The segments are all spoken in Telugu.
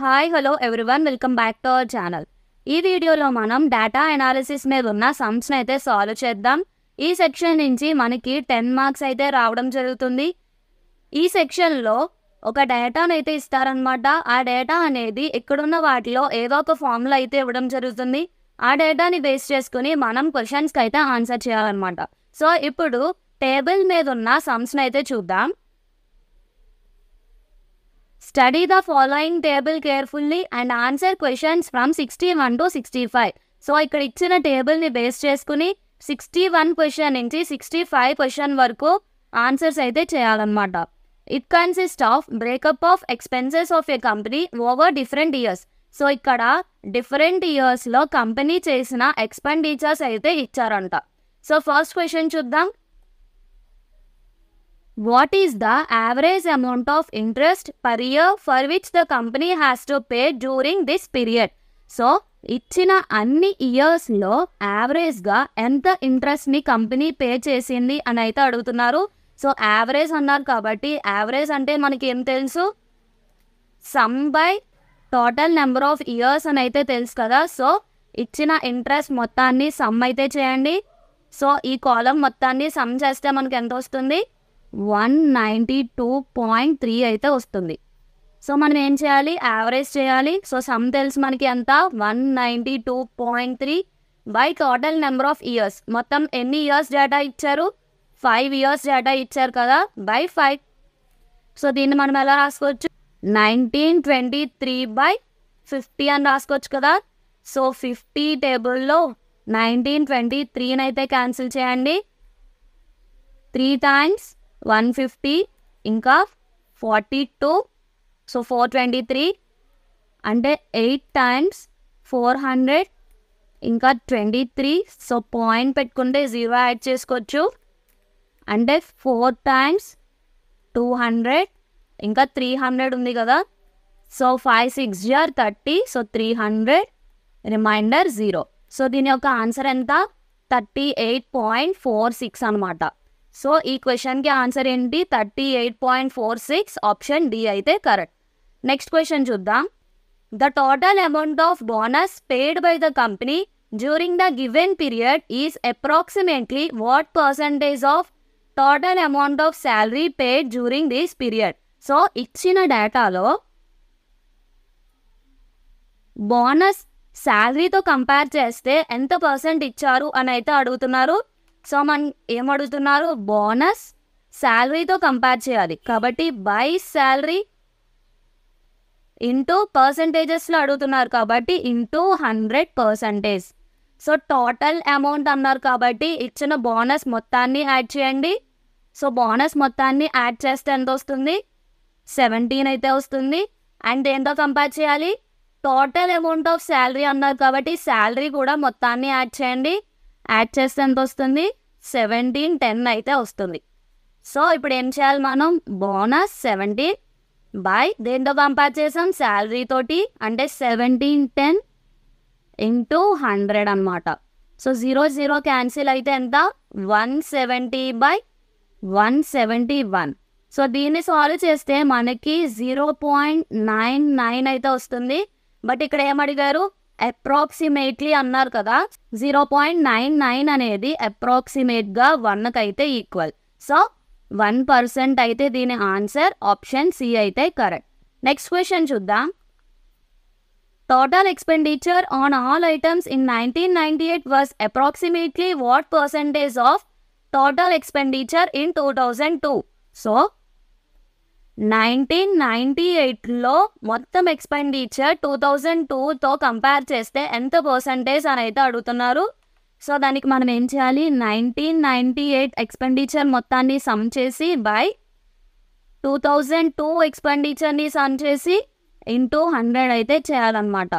Hi hello everyone, welcome back to our channel. ఈ వీడియోలో మనం డేటా అనాలిసిస్ మీద ఉన్న సమ్స్ని అయితే సాల్వ్ చేద్దాం. ఈ సెక్షన్ నుంచి మనకి 10 మార్క్స్ అయితే రావడం జరుగుతుంది. ఈ సెక్షన్లో ఒక డేటాను అయితే ఇస్తారనమాట. ఆ డేటా అనేది ఇక్కడున్న వాటిలో ఏదో ఒక ఫార్ములా అయితే ఇవ్వడం జరుగుతుంది. ఆ డేటాని బేస్ చేసుకుని మనం క్వశ్చన్స్కి అయితే ఆన్సర్ చేయాలన్నమాట. సో ఇప్పుడు టేబుల్ మీద ఉన్న సమ్స్ని అయితే చూద్దాం. Study the following table carefully and answer questions from 61 to 65. So ఇక్కడ ఇచ్చిన టేబుల్ని బేస్ చేసుకుని 61 క్వశ్చన్ నుంచి 65 క్వశ్చన్ వరకు ఆన్సర్స్ అయితే చేయాలన్నమాట. It consist of breakup of expenses of A company over different years. So ఇక్కడ డిఫరెంట్ ఇయర్స్లో కంపెనీ చేసిన ఎక్స్పెండిచర్స్ అయితే ఇచ్చారంట. సో ఫస్ట్ క్వశ్చన్ చూద్దాం. What is the average amount of interest per year for which the company has to pay during this period? So ఇచ్చిన అన్ని ఇయర్స్లో యావరేజ్గా ఎంత ఇంట్రెస్ట్ని కంపెనీ పే చేసింది అని అయితే అడుగుతున్నారు. సో యావరేజ్ అన్నారు కాబట్టి యావరేజ్ అంటే మనకి ఏం తెలుసు, sum by total number of years అని అయితే తెలుసు కదా. సో ఇచ్చిన ఇంట్రెస్ట్ మొత్తాన్ని సమ్ అయితే చేయండి. సో ఈ కాలం మొత్తాన్ని సమ్ చేస్తే మనకి ఎంత వస్తుంది, 192.3 అయితే వస్తుంది. సో మనం ఏం చేయాలి, యావరేజ్ చేయాలి. సో సమ్ తెలుసు మనకి ఎంత, 192.3 by total number of years. మొత్తం ఎన్ని ఇయర్స్ డేటా ఇచ్చారు, 5 ఇయర్స్ డేటా ఇచ్చారు కదా, బై 5. సో దీన్ని మనం ఎలా రాసుకోవచ్చు, 1923/50 అని రాసుకోవచ్చు కదా. సో 50 టేబుల్లో 1923 అయితే క్యాన్సిల్ చేయండి. 3 times 150 ఇంకా 42, సో 423 అంటే 8 times 400 ఇంకా 23. సో పాయింట్ పెట్టుకుంటే 0 యాడ్ చేసుకోవచ్చు. అంటే 4 times 200 ఇంకా 300 ఉంది కదా. So 5 6 are 30. So 300 remainder 0. So దీని యొక్క ఆన్సర్ ఎంత, 38.46 అనమాట. సో ఈ క్వశ్చన్కి ఆన్సర్ ఏంటి, 38.46. ఆప్షన్ డి అయితే కరెక్ట్. నెక్స్ట్ క్వశ్చన్ చూద్దాం. The total amount of bonus paid by the company during the given period is approximately what percentage of total amount of salary paid during this period. So ఇచ్చిన డేటాలో బోనస్ శాలరీతో కంపేర్ చేస్తే ఎంత పర్సెంట్ ఇచ్చారు అని అయితే అడుగుతున్నారు. సో మనం ఏమడుగుతున్నారు, బోనస్ శాలరీతో కంపేర్ చేయాలి కాబట్టి బై శాలరీ ఇంటూ పర్సంటేజెస్లో అడుగుతున్నారు కాబట్టి ఇంటూ 100%. సో టోటల్ అమౌంట్ అన్నారు కాబట్టి ఇచ్చిన బోనస్ మొత్తాన్ని యాడ్ చేయండి. సో బోనస్ మొత్తాన్ని యాడ్ చేస్తే ఎంత వస్తుంది, 17 అయితే వస్తుంది. అండ్ దేంతో కంపేర్ చేయాలి, టోటల్ అమౌంట్ ఆఫ్ శాలరీ అన్నారు కాబట్టి శాలరీ కూడా మొత్తాన్ని యాడ్ చేయండి. యాడ్ చేస్తే ఎంత వస్తుంది, 1710 అయితే వస్తుంది. సో ఇప్పుడు ఏం చేయాలి మనం, బోనస్ 17 బై దేంతో కంపేర్ చేసాం, శాలరీ తోటి, అంటే 1710 ఇంటూ 100 అనమాట. సో 0 0 క్యాన్సిల్ అయితే ఎంత, 170/171. సో దీన్ని సాల్వ్ చేస్తే మనకి 0.99 అయితే వస్తుంది. బట్ ఇక్కడ ఏమడిగారు, అప్రాక్సిమేట్లీ అన్నారు కదా. 0.99 అనేది అప్రాక్సిమేట్గా 1కి అయితే ఈక్వల్. సో 1% అయితే దీని ఆన్సర్ ఆప్షన్ సి అయితే కరెక్ట్. నెక్స్ట్ క్వశ్చన్ చూద్దాం. Total expenditure on all items in 1998 was approximately what percentage of total expenditure in 2002. So 1998లో మొత్తం ఎక్స్పెండిచర్ 2002తో కంపేర్ చేస్తే ఎంత పర్సంటేజ్ అని అయితే అడుగుతున్నారు. సో దానికి మనం ఏం చేయాలి, 1998 ఎక్స్పెండిచర్ మొత్తాన్ని సమ్ చేసి బై 2002 ఎక్స్పెండిచర్ని సమ్ చేసి ఇంటూ 100 అయితే చేయాలన్నమాట.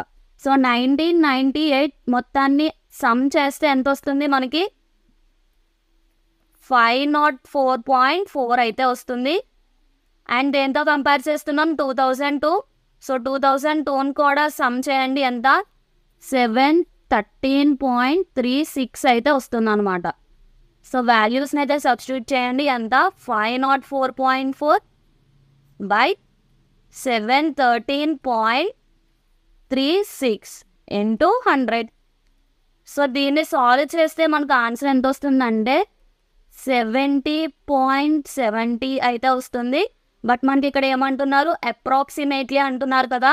సో 1998 మొత్తాన్ని సమ్ చేస్తే ఎంత వస్తుంది మనకి, 504.4 అయితే వస్తుంది. అండ్ దేంతో కంపేర్ చేస్తున్నాం, 2002. సో 2002 కూడా సమ్ చేయండి, ఎంత, 713.36 అయితే వస్తుంది అనమాట. సో వాల్యూస్ని అయితే సబ్స్టిట్యూట్ చేయండి, ఎంత, 504.4 బై 713.36 36 ఇంటూ 100. సో దీన్ని సాల్వ్ చేస్తే మనకు ఆన్సర్ ఎంత వస్తుందంటే 70.70 అయితే వస్తుంది. బట్ మనకి ఇక్కడ ఏమంటున్నారు, అప్రాక్సిమేట్లీ అంటున్నారు కదా.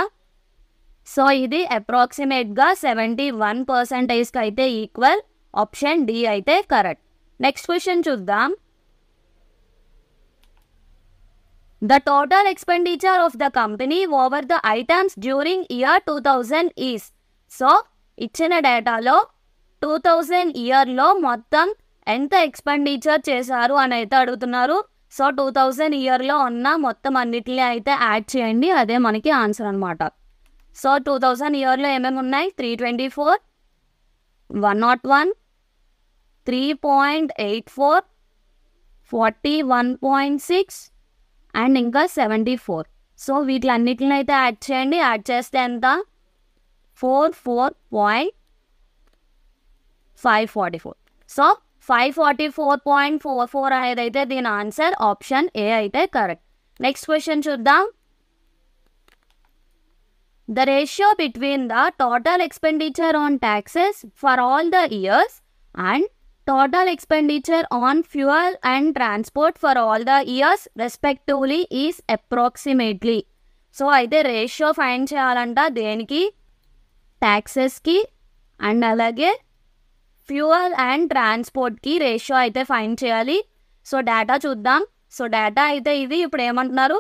సో ఇది అప్రాక్సిమేట్గా 71%కి అయితే ఈక్వల్. ఆప్షన్ డి అయితే కరెక్ట్. నెక్స్ట్ క్వశ్చన్ చూద్దాం. The total expenditure of the company over the items during year 2000 is. So ఇచ్చిన డేటాలో 2000 ఇయర్లో మొత్తం ఎంత ఎక్స్పెండిచర్ చేశారు అని అయితే అడుగుతున్నారు. సో 2000 ఇయర్లో ఉన్న మొత్తం అన్నిటిని అయితే యాడ్ చేయండి, అదే మనకి ఆన్సర్ అనమాట. సో 2000 ఇయర్లో ఏమేమి ఉన్నాయి, 324, 101, 3.84, 41.6 అండ్ ఇంకా 74. సో వీటిలన్నిటిని అయితే యాడ్ చేయండి. యాడ్ చేస్తే ఎంత, 44.544. సో 544.44 అనేది అయితే దీని ఆన్సర్. ఆప్షన్ ఏ అయితే కరెక్ట్. నెక్స్ట్ క్వశ్చన్ చూద్దాం. The ratio between the total expenditure on taxes for all the years and total expenditure on fuel and transport for all the years respectively is approximately. So అయితే రేషియో ఫైండ్ చేయాలంట దేనికి, ట్యాక్సెస్కి అండ్ అలాగే ఫ్యూయల్ అండ్ ట్రాన్స్పోర్ట్కి రేషియో అయితే ఫైండ్ చేయాలి. సో డేటా చూద్దాం. సో డేటా అయితే ఇది. ఇప్పుడు ఏమంటున్నారు,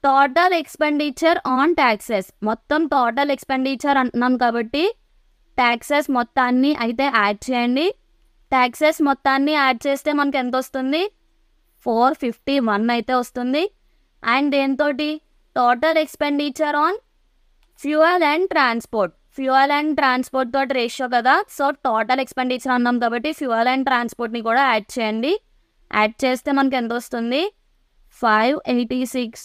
టోటల్ ఎక్స్పెండిచర్ ఆన్ ట్యాక్సెస్, మొత్తం టోటల్ ఎక్స్పెండిచర్ అంటున్నాం కాబట్టి ట్యాక్సెస్ మొత్తాన్ని అయితే యాడ్ చేయండి. ట్యాక్సెస్ మొత్తాన్ని యాడ్ చేస్తే మనకి ఎంత వస్తుంది, 451 అయితే వస్తుంది. అండ్ దేంతో, total expenditure on fuel and transport, fuel and transport తోటి రేషియో కదా. సో టోటల్ ఎక్స్పెండిచర్ అన్నాం కాబట్టి ఫ్యూయల్ అండ్ ట్రాన్స్పోర్ట్ని కూడా యాడ్ చేయండి. యాడ్ చేస్తే మనకి ఎంత వస్తుంది, 586.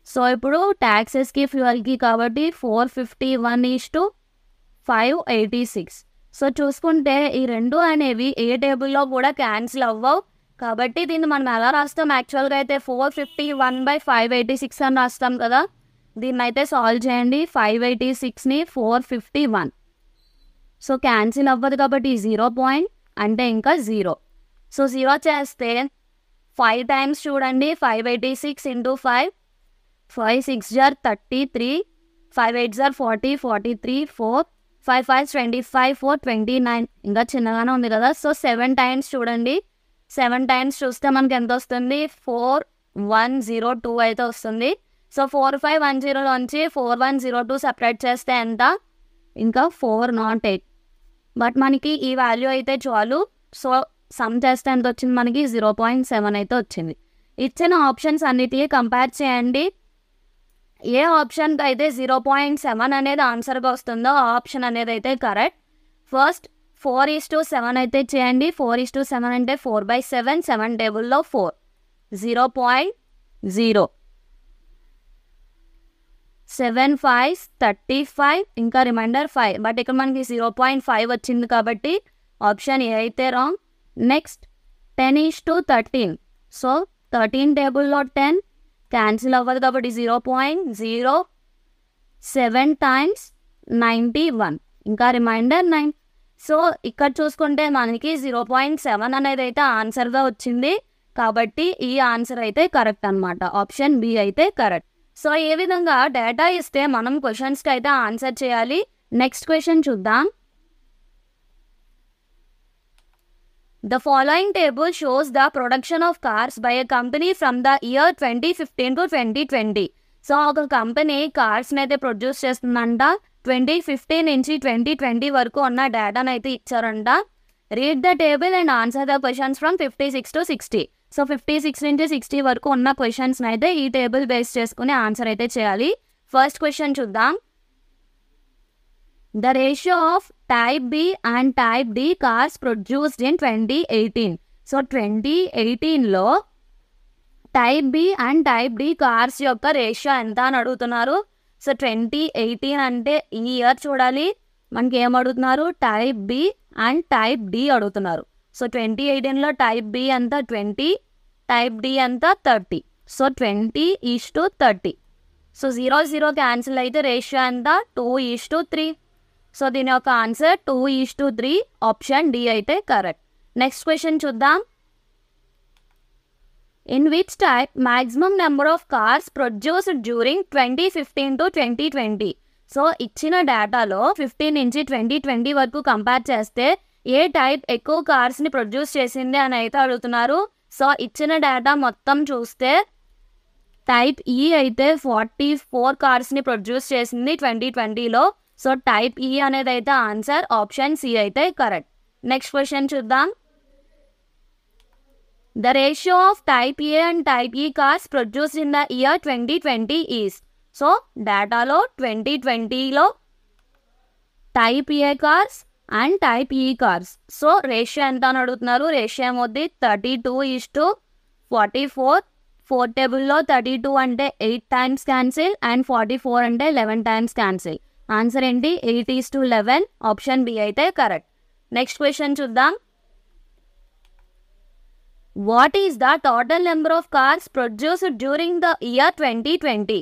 సో ఇప్పుడు ట్యాక్సెస్కి ఫ్యూయల్కి కాబట్టి 451:586. సో చూసుకుంటే ఈ రెండు అనేవి ఏ టేబుల్లో కూడా క్యాన్సిల్ అవ్వవు కాబట్టి దీన్ని మనం ఎలా రాస్తాం, యాక్చువల్గా అయితే 451/586 అని రాస్తాం కదా. దీన్ని అయితే సాల్వ్ చేయండి. 586ని 451. సో క్యాన్సిల్ అవ్వదు కాబట్టి 0 పాయింట్ అంటే ఇంకా 0. సో 0 చేస్తే 5 టైమ్స్ చూడండి, 586 × 5, 5 6 * 33, 5 8 * 40, 43, 4, 5 5 25, 4 29. ఇంకా చిన్నగానే ఉంది కదా. సో 7 టైమ్స్ చూడండి, 7 టైమ్స్ చూస్తే మనకి ఎంత వస్తుంది, 4102 అయితే వస్తుంది. సో 4510లోంచి 4102 సపరేట్ చేస్తే ఎంత, ఇంకా 408. బట్ మనకి ఈ వాల్యూ అయితే చాలు. సో సమ్ చేస్తే ఎంత వచ్చింది మనకి, 0.7 అయితే వచ్చింది. ఇచ్చిన ఆప్షన్స్ అన్నిటికీ కంపేర్ చేయండి. ఏ ఆప్షన్కి అయితే 0.7 అనేది ఆన్సర్గా వస్తుందో ఆ ఆప్షన్ అనేది అయితే కరెక్ట్. ఫస్ట్ 4:7 అయితే చేయండి. 4:7 అంటే 4/7, 7 టేబుల్లో 4, 0.0, 7 5 35, ఇంకా రిమైండర్ 5. బట్ ఇక్కడ మనకి 0.5 వచ్చింది కాబట్టి ఆప్షన్ ఏ అయితే రాంగ్. నెక్స్ట్ 10:13. సో 13 టేబుల్లో 10 క్యాన్సిల్ అవ్వదు కాబట్టి 0.0, 7 టైమ్స్ 91, ఇంకా రిమైండర్ 9. సో ఇక్కడ చూసుకుంటే మనకి 0.7 అనేది అయితే ఆన్సర్గా వచ్చింది కాబట్టి ఈ ఆన్సర్ అయితే కరెక్ట్ అనమాట. ఆప్షన్ బి అయితే కరెక్ట్. సో ఏ విధంగా డేటా ఇస్తే మనం క్వశ్చన్స్కి అయితే ఆన్సర్ చేయాలి. నెక్స్ట్ క్వశ్చన్ చూద్దాం. The following table shows the production of cars by a company from the year 2015 to 2020. So ఒక కంపెనీ కార్స్ని అయితే ప్రొడ్యూస్ చేస్తుందంట. 2015 నుంచి 2020 వరకు ఉన్న డేటాను అయితే ఇచ్చారంట. Read the table and answer the questions from 56 to 60. So 56 నుంచి 60 వరకు ఉన్న క్వశ్చన్స్ని అయితే ఈ టేబుల్ బేస్ చేసుకుని ఆన్సర్ అయితే చేయాలి. ఫస్ట్ క్వశ్చన్ చూద్దాం. The ratio of type B and type D cars produced in 2018. So 2018లో type B and type D cars యొక్క రేషియో ఎంత అని అడుగుతున్నారు. సో 2018 అంటే ఈ ఇయర్ చూడాలి. మనకి ఏం అడుగుతున్నారు, type B and type D అడుగుతున్నారు. సో 2018లో టైప్ బి అంతా 20, టైప్ డి అంతా 30. సో 20:30. సో 0 క్యాన్సిల్ అయితే రేషియో ఎంత 2:3. సో దీని యొక్క ఆన్సర్ 2:3. ఆప్షన్ డి అయితే కరెక్ట్. నెక్స్ట్ క్వశ్చన్ చూద్దాం. In which type maximum number of cars produced during 2015 to 2020? So ఇచ్చిన డేటాలో 15 నుంచి 2020 వరకు కంపేర్ చేస్తే ఏ టైప్ ఎక్కువ కార్స్ని ప్రొడ్యూస్ చేసింది అని అయితే అడుగుతున్నారు. సో ఇచ్చిన డేటా మొత్తం చూస్తే టైప్ ఈ అయితే 44 కార్స్ని ప్రొడ్యూస్ చేసింది 2020లో. సో టైప్ ఈ అనేది అయితే ఆన్సర్ ఆప్షన్ సి అయితే కరెక్ట్. నెక్స్ట్ క్వశ్చన్ చూద్దాం. The ratio of type A and type E cars produced in the year 2020 is. So డేటాలో 2020లో type A cars and type E cars. So ratio ఎంత అని అడుగుతున్నారు. రేషియో ఏమవుద్ది 32:44. 4 టేబుల్లో 32 అంటే 8 టైమ్స్ క్యాన్సిల్ అండ్ 44 అంటే 11 టైమ్స్ క్యాన్సిల్. ఆన్సర్ ఏంటి 8:11. ఆప్షన్ బి అయితే కరెక్ట్. నెక్స్ట్ క్వశ్చన్ చూద్దాం. What is the total number of cars produced during the year 2020?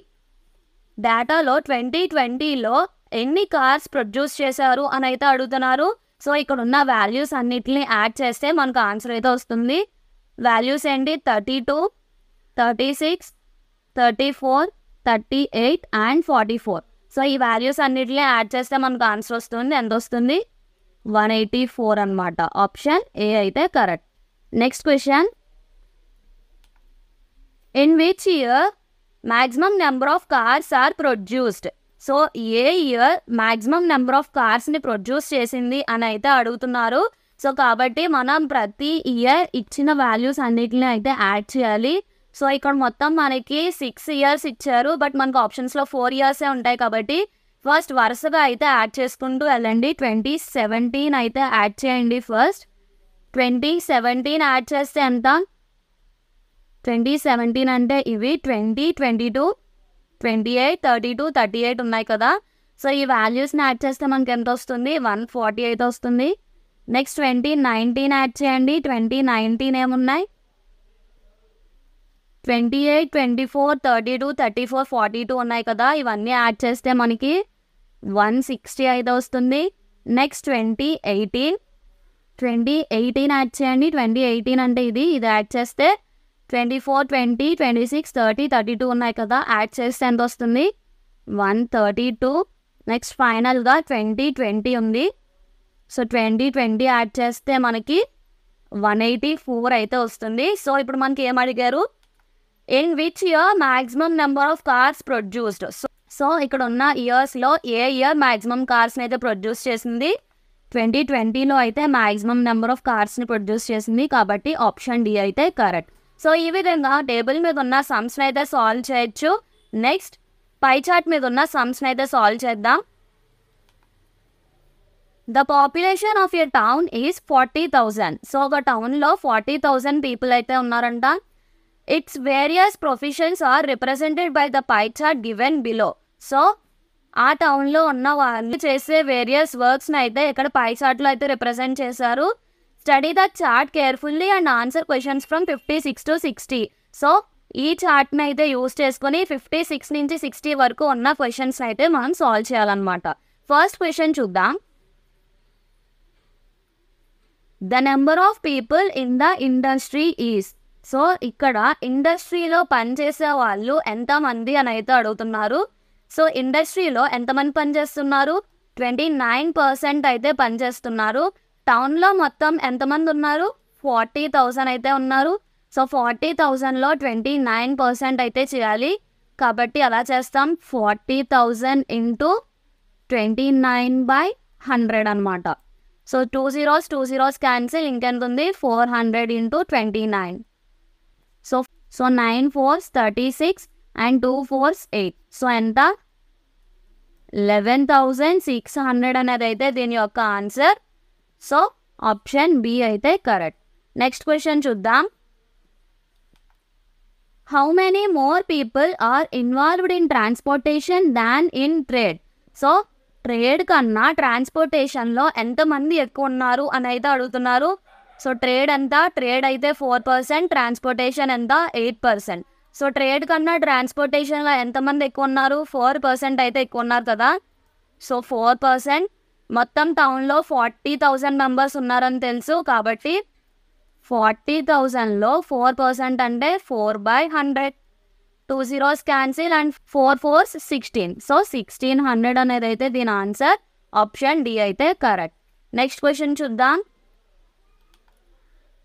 డేటాలో 2020లో ఎన్ని కార్స్ ప్రొడ్యూస్ చేశారు అని అయితే అడుగుతున్నారు. సో ఇక్కడ ఉన్న వాల్యూస్ అన్నిటిని యాడ్ చేస్తే మనకు ఆన్సర్ అయితే వస్తుంది. వాల్యూస్ ఏంటి 32, 36, 34, 38 అండ్ 44. సో ఈ వాల్యూస్ అన్నిటిని యాడ్ చేస్తే మనకు ఆన్సర్ వస్తుంది. ఎంత వస్తుంది 184 అనమాట. ఆప్షన్ ఏ అయితే correct. Next question. In which year maximum number of cars are produced? So ఏ ఇయర్ మ్యాక్సిమం నెంబర్ ఆఫ్ కార్స్ని ప్రొడ్యూస్ చేసింది అని అయితే అడుగుతున్నారు. సో కాబట్టి మనం ప్రతి ఇయర్ ఇచ్చిన వాల్యూస్ అన్నిటిని అయితే యాడ్ చేయాలి. సో ఇక్కడ మొత్తం మనకి 6 ఇయర్స్ ఇచ్చారు, బట్ మనకు ఆప్షన్స్లో 4 ఇయర్సే ఉంటాయి కాబట్టి ఫస్ట్ వరుసగా అయితే యాడ్ చేసుకుంటూ వెళ్ళండి. 2017 అయితే యాడ్ చేయండి. ఫస్ట్ 2017 యాడ్ చేస్తే ఎంత 2017 అంటే ఇవి 20, 22, 28, 32, 38 ఉన్నాయి కదా. సో ఈ వాల్యూస్ని యాడ్ చేస్తే మనకి ఎంత వస్తుంది 148 వస్తుంది. నెక్స్ట్ 2019 యాడ్ చేయండి. 2019 ఏమున్నాయి 28, 24, 32, 34, 42 ఉన్నాయి కదా. ఇవన్నీ యాడ్ చేస్తే మనకి 160 అయితే వస్తుంది. నెక్స్ట్ 2018 యాడ్ చేయండి. 2018 అంటే ఇది యాడ్ చేస్తే 24, 20, 26, 30, 32 ఉన్నాయి కదా. యాడ్ చేస్తే ఎంత వస్తుంది 132. నెక్స్ట్ ఫైనల్గా 2020 ఉంది. సో 2020 యాడ్ చేస్తే మనకి 184 అయితే వస్తుంది. సో ఇప్పుడు మనకి ఏం అడిగారు, in which year maximum number of cars produced. So ఇక్కడ ఉన్న ఇయర్స్లో ఏ ఇయర్ మ్యాక్సిమం కార్స్ని అయితే ప్రొడ్యూస్ చేసింది 2020లో అయితే మ్యాక్సిమం నెంబర్ ఆఫ్ కార్స్ని ప్రొడ్యూస్ చేసింది కాబట్టి ఆప్షన్ డి అయితే కరెక్ట్. సో ఈ విధంగా టేబుల్ మీద ఉన్న సమ్స్ని అయితే సాల్వ్ చేయొచ్చు. నెక్స్ట్ పై చార్ట్ మీద ఉన్న సమ్స్ని అయితే సాల్వ్ చేద్దాం. The population of a town is 40,000. So ఒక టౌన్లో 40,000 పీపుల్ అయితే ఉన్నారంట. Its various professions are represented by the pie chart given below. So ఆ టౌన్లో ఉన్న వాళ్ళు చేసే వేరియస్ వర్క్స్ని అయితే ఇక్కడ పై చార్ట్లో అయితే రిప్రజెంట్ చేశారు. Study the chart carefully and answer questions from 56 to 60. So ఈ చార్ట్ని అయితే యూజ్ చేసుకొని 56 నుంచి 60 వరకు ఉన్న క్వశ్చన్స్ అయితే మనం సాల్వ్ చేయాలన్నమాట. ఫస్ట్ క్వశ్చన్ చూద్దాం. The number of people in the industry is. So ఇక్కడ ఇండస్ట్రీలో పనిచేసే వాళ్ళు ఎంతమంది అని అయితే అడుగుతున్నారు. సో ఇండస్ట్రీలో ఎంతమంది పనిచేస్తున్నారు 29% అయితే పనిచేస్తున్నారు. టౌన్లో మొత్తం ఎంతమంది ఉన్నారు 40,000 అయితే ఉన్నారు. సో 40,000లో 29% అయితే చేయాలి కాబట్టి అలా చేస్తాం 40,000 ఇంటూ 29/100 అనమాట. సో 2 zeros క్యాన్సిల్, ఇంకెంత ఉంది 400 into 29. So 9 4s 36 and 2 4s 8. So ఎంత 11,600 అనేది అయితే దీని యొక్క ఆన్సర్. సో ఆప్షన్ బి అయితే కరెక్ట్. నెక్స్ట్ క్వశ్చన్ చూద్దాం. How many more people are involved in transportation than in trade. So trade కన్నా ట్రాన్స్పోర్టేషన్లో ఎంతమంది ఎక్కువ ఉన్నారు అని అయితే అడుగుతున్నారు. సో ట్రేడ్ ఎంత, ట్రేడ్ అయితే 4%, ట్రాన్స్పోర్టేషన్ ఎంత 8%. సో ట్రేడ్ కన్నా ట్రాన్స్పోర్టేషన్లో ఎంతమంది ఎక్కువ ఉన్నారు? 4% అయితే ఎక్కువ ఉన్నారు కదా. సో 4%, మొత్తం టౌన్లో 40,000 మెంబర్స్ ఉన్నారని తెలుసు కాబట్టి 40,000లో 4% అంటే 4/100. 2 zeros cancel and 4 4s 16. So 1600 అనేది అయితే దీని ఆన్సర్. ఆప్షన్ డి అయితే కరెక్ట్. నెక్స్ట్ క్వశ్చన్ చూద్దాం.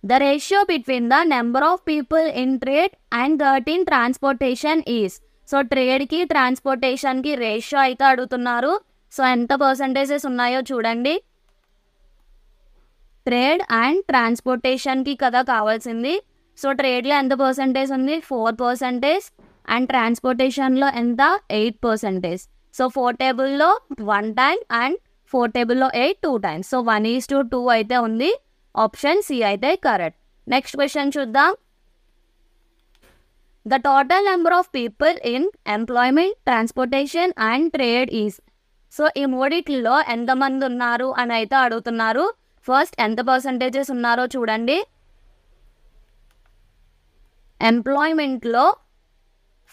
The ratio between the number of people in trade and that in transportation is. So ట్రేడ్కి ట్రాన్స్పోర్టేషన్కి రేషియో అయితే అడుగుతున్నారు. సో ఎంత పర్సంటేజెస్ ఉన్నాయో చూడండి. ట్రేడ్ అండ్ ట్రాన్స్పోర్టేషన్కి కదా కావాల్సింది. సో ట్రేడ్లో ఎంత పర్సంటేజ్ ఉంది? 4%. అండ్ ట్రాన్స్పోర్టేషన్లో ఎంత? 8%. సో 4 టేబుల్లో 1 టైమ్ అండ్ 4 టేబుల్లో 8 2 టైమ్స్. సో 1:2 అయితే ఉంది. ఆప్షన్ సి అయితే కరెక్ట్. నెక్స్ట్ క్వశ్చన్ చూద్దాం. The total number of people in employment, transportation and trade is. So ఈ మూడిట్లో ఎంతమంది ఉన్నారు అని అయితే అడుగుతున్నారు. ఫస్ట్ ఎంత పర్సంటేజెస్ ఉన్నారో చూడండి. ఎంప్లాయ్మెంట్లో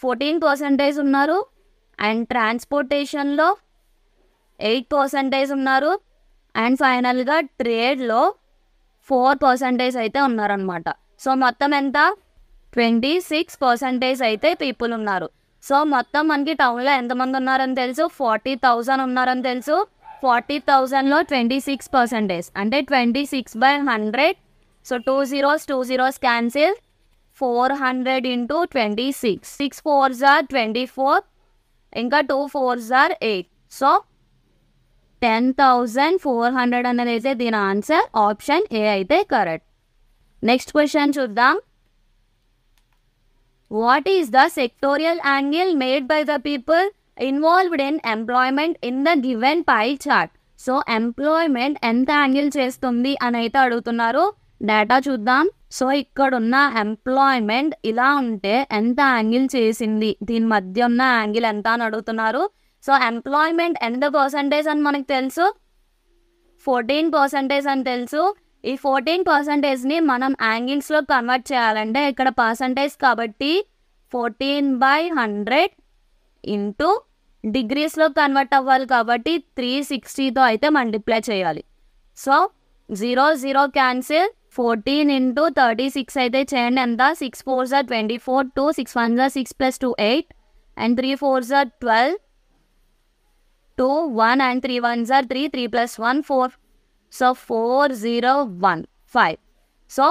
14% ఉన్నారు. అండ్ ట్రాన్స్పోర్టేషన్లో 8% ఉన్నారు. అండ్ ఫైనల్గా ట్రేడ్లో 4% అయితే ఉన్నారనమాట. సో మొత్తం ఎంత? 26% అయితే పీపుల్ ఉన్నారు. సో మొత్తం మనకి టౌన్లో ఎంతమంది ఉన్నారని తెలుసు? 40,000 ఉన్నారని తెలుసు. 40,000లో 26% అంటే 26/100. So 2 zeros cancel. 400 into 26. 6 4s are 24. ఇంకా 2 4s are 8. సో 10,400 అనేది అయితే దీని ఆన్సర్. ఆప్షన్ ఏ అయితే కరెక్ట్. నెక్స్ట్ క్వశ్చన్ చూద్దాం. What is the sectorial angle made by the people involved in employment in the given pie chart. So employment ఎంత యాంగిల్ చేస్తుంది అని అయితే అడుగుతున్నారు. డేటా చూద్దాం. సో ఇక్కడ ఉన్న ఎంప్లాయ్మెంట్ ఇలా ఉంటే ఎంత యాంగిల్ చేసింది, దీని మధ్య ఉన్న యాంగిల్ ఎంత అని అడుగుతున్నారు. సో ఎంప్లాయ్మెంట్ ఎంత పర్సంటేజ్ అని మనకు తెలుసు? 14% అని తెలుసు. ఈ 14%ని మనం యాంగిల్స్లో కన్వర్ట్ చేయాలంటే ఇక్కడ పర్సంటేజ్ కాబట్టి 14/100 ఇంటూ డిగ్రీస్లో కన్వర్ట్ అవ్వాలి కాబట్టి 360తో అయితే మల్టిప్లై చేయాలి. So 0 cancel. 14 into 36 అయితే చేయండి. ఎంత? 6 4s are 24. 2 6 1s are 6 plus 2 8. And 3 4s are 12. 2 1 and 3 1s are 3. 3 plus 1 4. So 4 0 1 5. So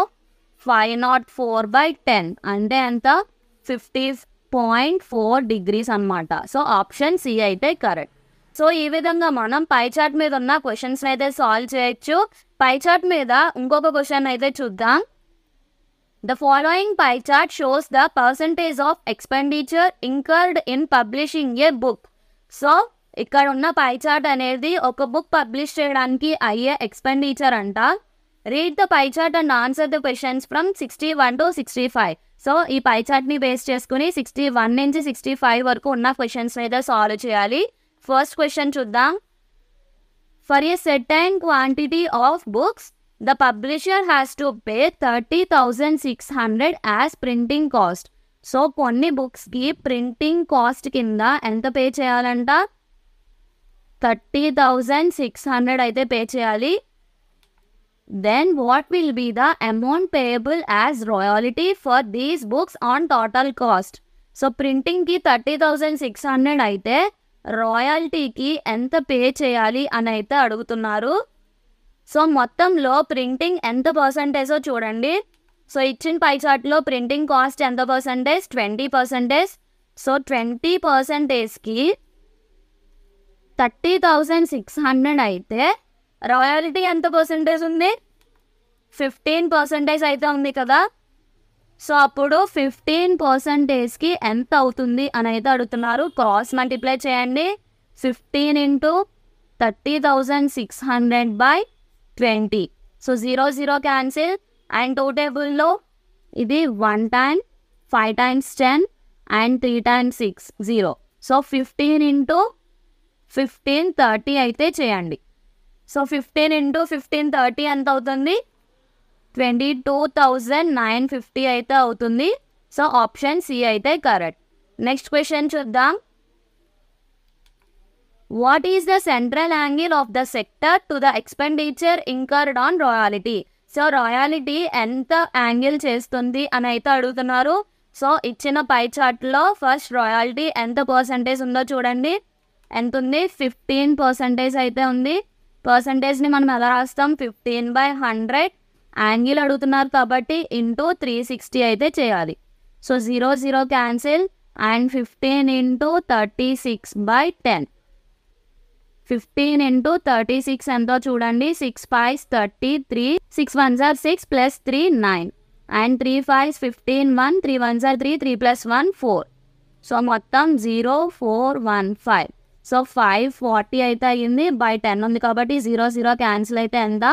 504/10 అంటే ఎంత? 50.4 degrees అన్నమాట. సో ఆప్షన్ సి అయితే కరెక్ట్. సో ఈ విధంగా మనం పై చార్ట్ మీద ఉన్న క్వశ్చన్స్ అయితే సాల్వ్ చేయొచ్చు. పై చార్ట్ మీద ఇంకొక క్వశ్చన్ అయితే చూద్దాం. The following pie chart shows the percentage of expenditure incurred in publishing A book. So ఇక్కడ ఉన్న పై చార్ట్ అనేది ఒక బుక్ పబ్లిష్ చేయడానికి అయ్యే ఎక్స్పెండిచర్ అంట. Read the pie chart and answer the questions from 61 to 65. So ఈ పై చార్ట్ని బేస్ చేసుకుని 61 నుంచి 65 వరకు ఉన్న క్వశ్చన్స్ అయితే సాల్వ్ చేయాలి. ఫస్ట్ క్వశ్చన్ చూద్దాం. For a certain quantity of books, the publisher has to pay 30,600 as printing cost. So కొన్ని బుక్స్కి ప్రింటింగ్ కాస్ట్ కింద ఎంత పే చేయాలంట? 30,600 అయితే పే చేయాలి. Then what will be the amount payable as royalty for these books on total cost? So ప్రింటింగ్కి 30,600 అయితే రాయల్టీకి ఎంత పే చేయాలి అని అయితే అడుగుతున్నారు. సో మొత్తంలో ప్రింటింగ్ ఎంత పర్సంటేజో చూడండి. సో ఇచ్చిన పై చార్ట్లో ప్రింటింగ్ కాస్ట్ ఎంత పర్సంటేజ్? 20%. సో 20%కి 30,600 అయితే రాయల్టీ ఎంత పర్సంటేజ్ ఉంది? 15% అయితే ఉంది కదా. సో అప్పుడు 15%కి ఎంత అవుతుంది అని అయితే అడుగుతున్నారు. క్రాస్ మల్టిప్లై చేయండి. 15 into 30,600/20. So 0 cancel. అండ్ 2 టేబుల్లో ఇది 1 time, 5 times 10 and 3 times 6 0. So 15 into 15 30 అయితే చేయండి. సో 15 into 15 30 ఎంత అవుతుంది? 22,950 అయితే అవుతుంది. సో ఆప్షన్ సి అయితే కరెక్ట్. నెక్స్ట్ క్వశ్చన్ చూద్దాం. What is the central angle of the sector to the expenditure incurred on royalty? So royalty ఎంత యాంగిల్ చేస్తుంది అని అయితే అడుగుతున్నారు. సో ఇచ్చిన పై చార్ట్లో ఫస్ట్ రాయల్టీ ఎంత పర్సంటేజ్ ఉందో చూడండి. ఎంత ఉంది? 15% అయితే ఉంది. పర్సంటేజ్ని మనం ఎలా రాస్తాం? 15/100. యాంగిల్ అడుగుతున్నారు కాబట్టి ఇంటూ 360 అయితే చేయాలి. So 0 0 cancel and 15 into 36/10. 15 into 36 ఎంతో చూడండి. 6 5s 33, 6 1s are 6 plus 3 9 and 3 5s 15 1, 3 1s are 3, 3 plus 1 4. So మొత్తం 0 4 1 5. సో 540 అయితే అయ్యింది. బై 10 ఉంది కాబట్టి 0 0 క్యాన్సిల్ అయితే ఎంత?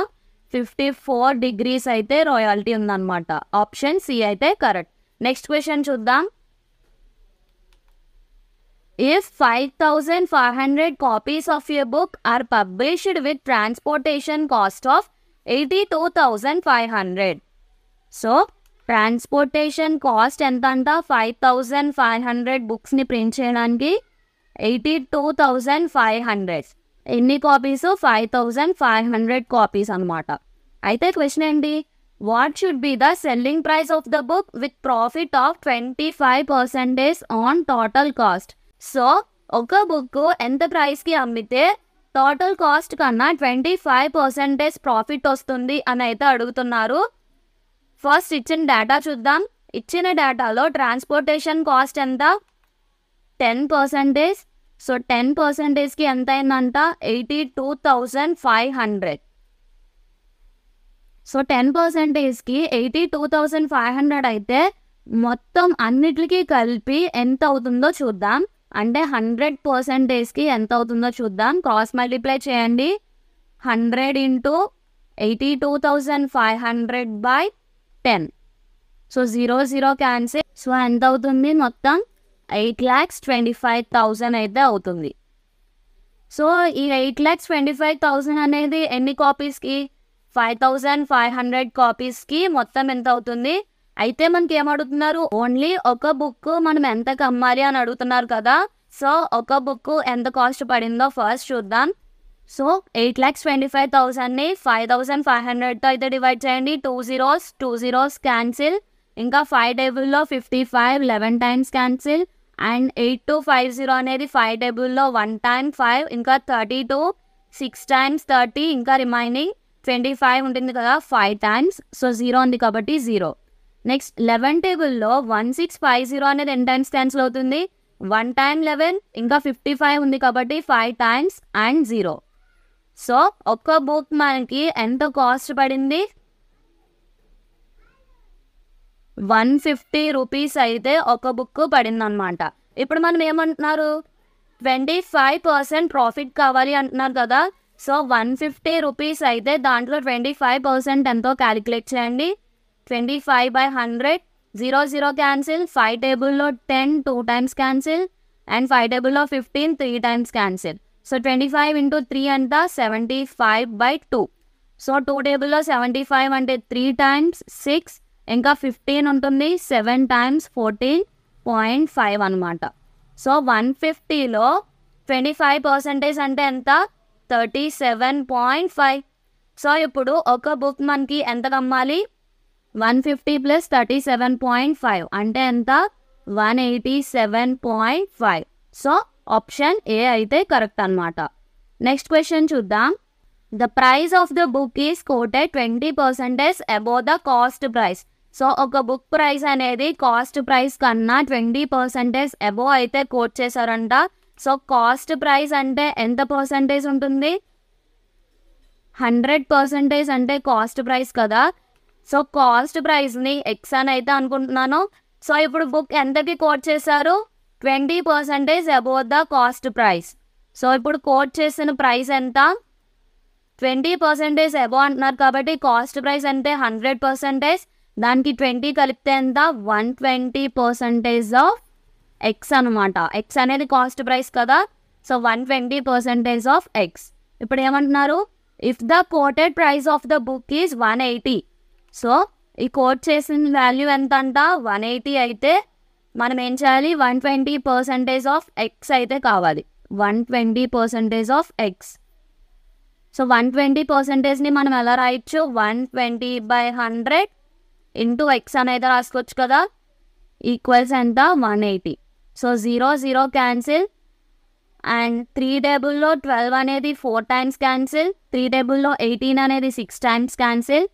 54 degrees అయితే రాయల్టీ ఉందన్నమాట. ఆప్షన్ సి అయితే కరెక్ట్. నెక్స్ట్ క్వశ్చన్ చూద్దాం. If 5,500 copies of a book are published with transportation cost of 82,500. So, transportation cost ఎంత అంట? 5,500 బుక్స్ని ప్రింట్ చేయడానికి 82,500. ఎన్ని కాపీస్? 5,500 కాపీస్ అనమాట. అయితే క్వశ్చన్ ఏంటి? What should be the selling price of the book with profit of 25% on total cost? So ఒక బుక్ ఎంత ప్రైస్కి అమ్మితే టోటల్ కాస్ట్ కన్నా 25% ప్రాఫిట్ వస్తుంది అని అయితే అడుగుతున్నారు. ఫస్ట్ ఇచ్చిన డేటా చూద్దాం. ఇచ్చిన డేటాలో ట్రాన్స్పోర్టేషన్ కాస్ట్ ఎంత? 10%. సో 10%కి ఎంత అయిందంట? 82,500. సో 10%కి 82,500 అయితే మొత్తం అన్నిటికీ కలిపి ఎంత అవుతుందో చూద్దాం. అంటే 100%కి ఎంత అవుతుందో చూద్దాం. క్రాస్ మల్టిప్లై చేయండి. 100 ఇంటూ 82,500/10. So 0 0 cancel. సో ఎంత అవుతుంది? మొత్తం 8,25,000 అయితే అవుతుంది. సో ఈ 8,25,000 అనేది ఎన్ని కాపీస్కి? 5,500 కాపీస్కి మొత్తం ఎంత అవుతుంది? అయితే మనకి ఏమడుగుతున్నారు? ఓన్లీ ఒక బుక్ మనం ఎంతకు అమ్మాలి అని అడుగుతున్నారు కదా. సో ఒక బుక్ ఎంత కాస్ట్ పడిందో ఫస్ట్ చూద్దాం. సో 8,25,000ని 5,500తో అయితే డివైడ్ చేయండి. 2 zeros క్యాన్సిల్. ఇంకా 5 టేబుల్లో 55 11 టైమ్స్ క్యాన్సిల్. అండ్ 8250 అనేది 5 టేబుల్లో 1 time 5, ఇంకా 32 6 times 30, ఇంకా రిమైనింగ్ 25 ఉంటుంది కదా 5 times. సో 0 ఉంది కాబట్టి 0. నెక్స్ట్ 11 టేబుల్లో 1650 అనేది ఎన్ని టైమ్స్ క్యాన్సిల్ అవుతుంది? 1 time 11, ఇంకా 55 ఉంది కాబట్టి 5 times అండ్ 0. సో ఒక్క బుక్ మనకి ఎంత కాస్ట్ పడింది? 150 రూపీస్ అయితే ఒక బుక్ పడింది అనమాట. ఇప్పుడు మనం ఏమంటున్నారు? 25% ప్రాఫిట్ కావాలి అంటున్నారు కదా. సో 150 రూపీస్ అయితే దాంట్లో 25% ఎంతో క్యాలిక్యులేట్ చేయండి. 25/100. 0 0 క్యాన్సిల్. 5 టేబుల్లో 10 2 times క్యాన్సిల్. అండ్ 5 టేబుల్లో 15 3 times క్యాన్సిల్. సో 25 ఇంటూ 3 ఎంత? 75/2. సో 2 టేబుల్లో 75 అంటే 3 times 6, ఇంకా 15 ఉంటుంది 7 times 14.5 అనమాట. సో 150లో 25% అంటే ఎంత? 37.5. సో ఇప్పుడు ఒక బుక్ మనకి ఎంత అమ్మాలి? 150 + 37.5 అంటే ఎంత? 187.5. సో ఆప్షన్ ఏ అయితే కరెక్ట్ అనమాట. నెక్స్ట్ క్వశ్చన్ చూద్దాం. The price of the book is quoted 20% above the cost price. So ఒక బుక్ ప్రైస్ అనేది కాస్ట్ ప్రైస్ కన్నా 20% అబోవ్ అయితే కోట్ చేశారంట. సో కాస్ట్ ప్రైస్ అంటే ఎంత పర్సంటేజ్ ఉంటుంది? 100% అంటే కాస్ట్ ప్రైస్ కదా. సో కాస్ట్ ప్రైస్ని ఎక్స్ అని అయితే అనుకుంటున్నాను. సో ఇప్పుడు బుక్ ఎంతకి కోట్ చేశారు? 20% above the cost price. So ఇప్పుడు కోట్ చేసిన ప్రైస్ ఎంత? 20% అబోవ్ అంటున్నారు కాబట్టి కాస్ట్ ప్రైస్ అంటే 100%. దానికి 20 కలిపితే ఎంత? 120% ఆఫ్ ఎక్స్ అనమాట. ఎక్స్ అనేది కాస్ట్ ప్రైస్ కదా. So 120% of X. ఇప్పుడు ఏమంటున్నారు? If the coated price of the book is 180. So ఈ కోట్ చేసిన వాల్యూ ఎంత అంట 180 అయితే మనం ఏం చేయాలి 120% ఆఫ్ ఎక్స్ అయితే కావాలి 120% ఆఫ్ ఎక్స్. సో 120%ని మనం ఎలా రాయొచ్చు 120/100 ఇంటూ ఎక్స్ అనేది రాసుకోవచ్చు కదా ఈక్వల్స్ ఎంత 180. సో 0 0 క్యాన్సిల్ అండ్ 3 టేబుల్లో 12 అనేది 4 టైమ్స్ క్యాన్సిల్, 3 టేబుల్లో 18 అనేది 6 టైమ్స్ క్యాన్సిల్,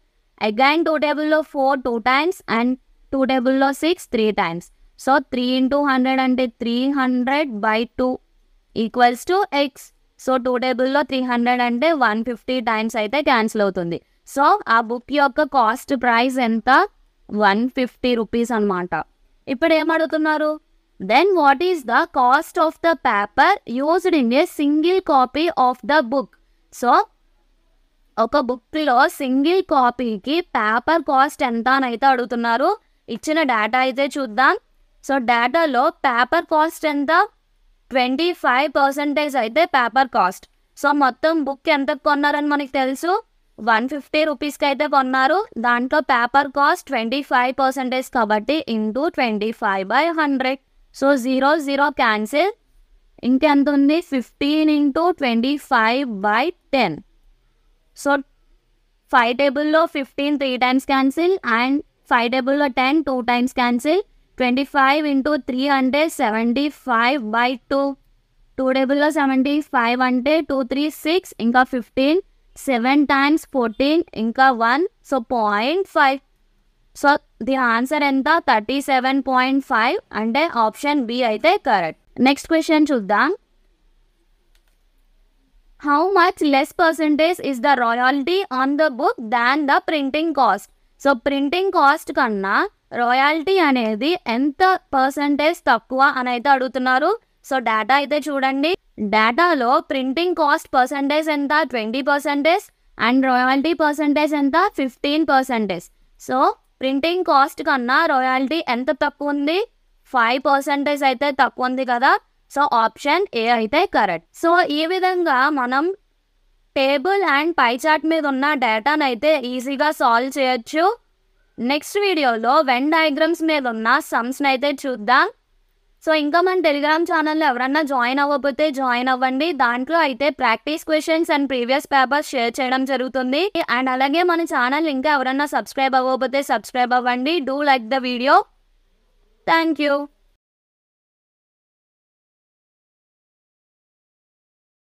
అగైన్ 2 టేబుల్లో 4 2 టైమ్స్ అండ్ 2 టేబుల్లో 6 3 టైమ్స్. సో 3 into 100 అంటే 300/2 ఈక్వల్స్ టు ఎక్స్. సో 2 టేబుల్లో 300 అంటే 150 టైమ్స్ అయితే క్యాన్సిల్ అవుతుంది. సో ఆ బుక్ యొక్క కాస్ట్ ప్రైస్ ఎంత 150 రూపీస్ అనమాట. ఇప్పుడు ఏమడుగుతున్నారు then what is the cost of the paper used in a single copy of the book. So ఒక బుక్లో సింగిల్ కాపీకి పేపర్ కాస్ట్ ఎంత అని అయితే అడుగుతున్నారు. ఇచ్చిన డేటా అయితే చూద్దాం. సో డేటాలో పేపర్ కాస్ట్ ఎంత 25% అయితే పేపర్ కాస్ట్. సో మొత్తం బుక్ ఎంత కొన్నారని మనకి తెలుసు 150 రూపీస్కి అయితే కొన్నారు. దాంట్లో పేపర్ కాస్ట్ 25% కాబట్టి ఇంటూ 25/100. సో 0 0 క్యాన్సిల్, ఇంకెంత ఉంది 15 into 25/10. సో 5 టేబుల్లో 15 3 టైమ్స్ క్యాన్సిల్ అండ్ 5 టేబుల్లో 10 2 టైమ్స్ క్యాన్సిల్. 25 into 3 అంటే 75/2. 2 టేబుల్లో 75 అంటే 2 3 6 ఇంకా 15 7 times 14 ఇంకా 1 సో 0.5. సో ది ఆన్సర్ ఎంత 37.5 అంటే ఆప్షన్ బి అయితే కరెక్ట్. నెక్స్ట్ క్వశ్చన్ చూద్దాం. How much less percentage is the royalty on the book than the printing cost. So printing cost కన్నా రాయల్టీ అనేది ఎంత పర్సెంటేజ్ తక్కువ అని అయితే అడుగుతున్నారు. సో డేటా అయితే చూడండి. డేటాలో ప్రింటింగ్ కాస్ట్ పర్సెంటేజ్ ఎంత 20% అండ్ రాయల్టీ పర్సెంటేజ్ ఎంత 15%. సో ప్రింటింగ్ కాస్ట్ కన్నా రాయల్టీ ఎంత తక్కువ ఉంది 5% అయితే తక్కువ ఉంది కదా. సో ఆప్షన్ ఏ అయితే కరెక్ట్. సో ఈ విధంగా మనం టేబుల్ అండ్ పై చార్ట్ మీద ఉన్న డేటాను అయితే ఈజీగా సాల్వ్ చేయొచ్చు. నెక్స్ట్ వీడియోలో వెన్ డయాగ్రామ్స్ మీద ఉన్న సమ్స్ని అయితే చూద్దాం. సో ఇంకా మన టెలిగ్రామ్ ఛానల్లో ఎవరన్నా జాయిన్ అవ్వకపోతే జాయిన్ అవ్వండి. దాంట్లో అయితే practice questions and previous papers share చేయడం జరుగుతుంది. అండ్ అలాగే మన ఛానల్ ఇంకా ఎవరన్నా సబ్స్క్రైబ్ అవ్వకపోతే సబ్స్క్రైబ్ అవ్వండి. Do like the video. Thank you.